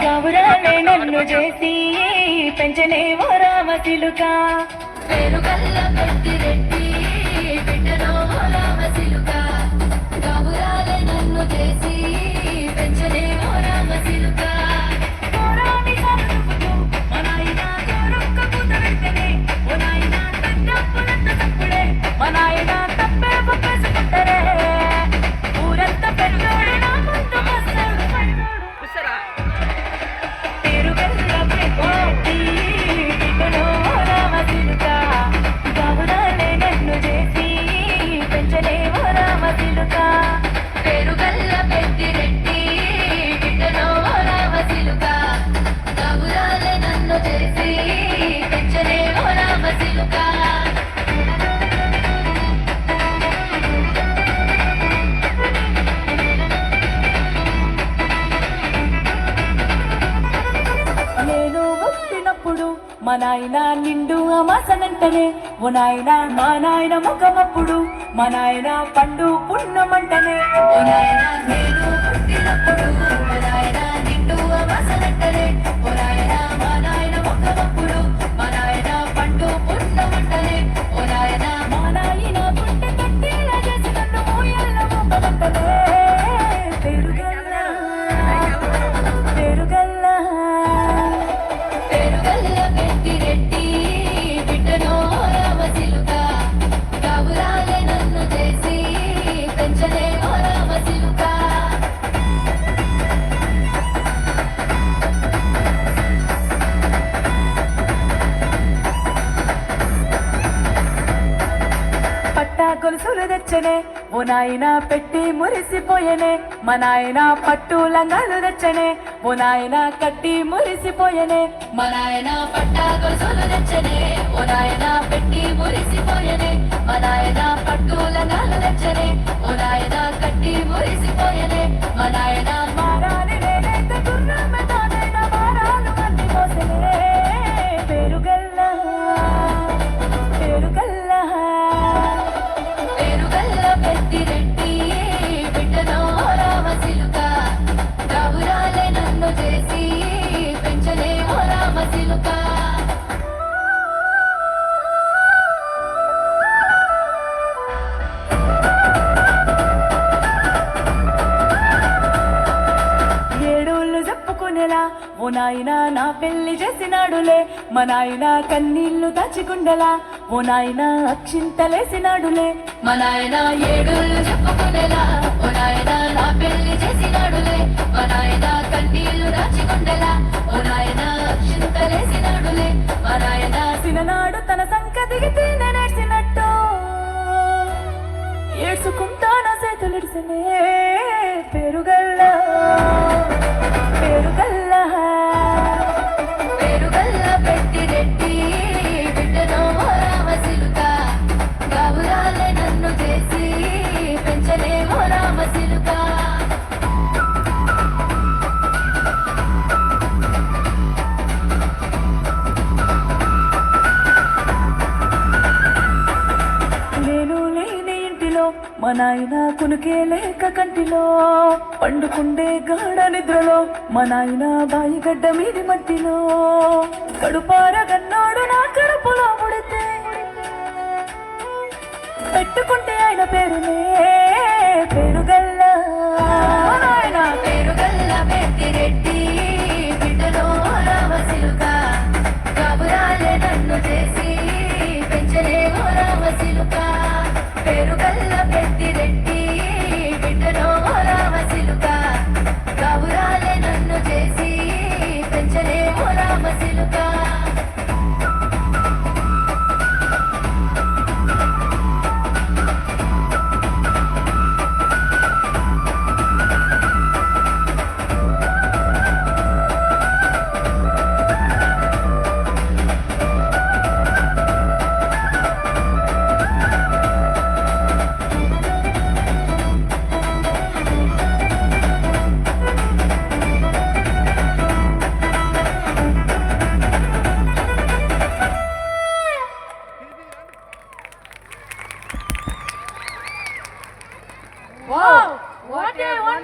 గౌరాలే నన్ను చేసి పెంచనే ఓ రామసిలుక పేరుగల్ల పెద్దిరెడ్డి బిడ్డనో ఓ రామసిలుక గౌరాలే నన్ను చేసి పెంచనే ఓ రామసిలుక కోరాని సరుకుతూ మనాయినా కోరొక్క పూత వెంటనే ఓ నాయనా తగ్గప్పులంత తప్పుడే మనాయినా తప్పే ఒప్పేసుకుంటారే ఊరంతా పెద్దోడు నా ముందు వస్తాడు ఉసరా పేరుగల్ల పెద్దిరెడ్డి బిడ్డనో రామసిలుక గౌరాలే నన్ను చేసి పెంచనే ఓ రామసిలుక నేను పుట్టినప్పుడు మా నాయన నిండు అమాసనంటనే ఓ నాయన మా నాయన ముఖమప్పుడు మా నాయన పండు పున్నమంటనే ఓ నాయన నేను పుట్టినప్పుడు మా నాయన నిండు అమాసనంటనే ఓ నాయన మా నాయన ముఖమప్పుడు మా నాయన పండు పున్నమంటనే ఓ నాయన మా నాయన పుట్ట కట్టేలా చేసి నన్ను మోయల్ల ముఖమంటనే పేరుగల్ల పేరుగల్ల పేరుగల్ల పెద్దిరెడ్డి బిడ్డనో రామసిలుక గౌరాలే నన్ను చేసి పెంచనే ఓ రామసిలుక పట్టా గొలుసులు తెచ్చనే ఓ నాయన పెట్టి మురిసిపోయనే మా నాయన పట్టు లంగాలు తెచ్చనే ఓ నాయన కట్టి మురిసిపోయనే మా నాయన పట్టా గొలుసులు తెచ్చనే ఓ నాయన పెట్టి మురిసిపోయనే మా నాయన పట్టు లంగాలు తెచ్చనే ఓ నాయన కట్టి మురిసిపోయనే మా నాయన మారాని నేనైతే గుర్రమే తానైన మారాలు అన్ని మోసనే పేరుగల్ల పేరుగల్ల పేరుగల్ల పెద్దిరెడ్డి బిడ్డనో రామసిలుక గౌరాలే నన్ను చేసి పెంచలే ఓ రామసిలుక ఏడోళ్ళు చెప్పుకునేలా ఓ నాయన నా పెళ్లి చేసినాడులే మా నాయన కన్నీళ్లు దాచిగుండెలా ఓ నాయన అక్షింతలేసినాడులే మా నాయన ఏడోళ్ళు చెప్పుకునేలా ఓ నాయన నా పెళ్లి చేసినాడులే మా నాయన కన్నీళ్లు దాచిగుండెలా ఓ నాయన అక్షింతలేసినాడులే మా నాయన సిననాడు తన సంక దిగితే నేనేడ్చినట్టు ఏడ్చుకుంటా నా చేతులిడిసినే పేరుగల్ల పేరుగల్ల పేరుగల్ల పెద్దిరెడ్డి బిడ్డనో రామసిలుక గౌరాలే నన్ను చేసి పెంచలే ఓ రామసిలుక నేను లేని ఇంటిలో మా నాయన కునుకే లేక కంటిలో పండుకుండే గాఢ నిద్రలో మా నాయన బాయి గడ్డ మీది మట్టిలో కడుపార గన్నోడు నా కడుపులో ముడితే పెట్టుకుంటే ఆయన పేరునే పేరుగల్ల ఆయన పేరుగల్ల పెద్దిరెడ్డి బిడ్డనో రామసిలుక గౌరాలే నన్ను చేసి పెంచలే ఓ రామసిలుక పేరుగల్ల పెద్దిరెడ్డి బిడ్డనో రామసిలుక గౌరాలే నన్ను చేసి పెంచలే ఓ రామసిలుక వావ్ వాట్ ఏ వండర్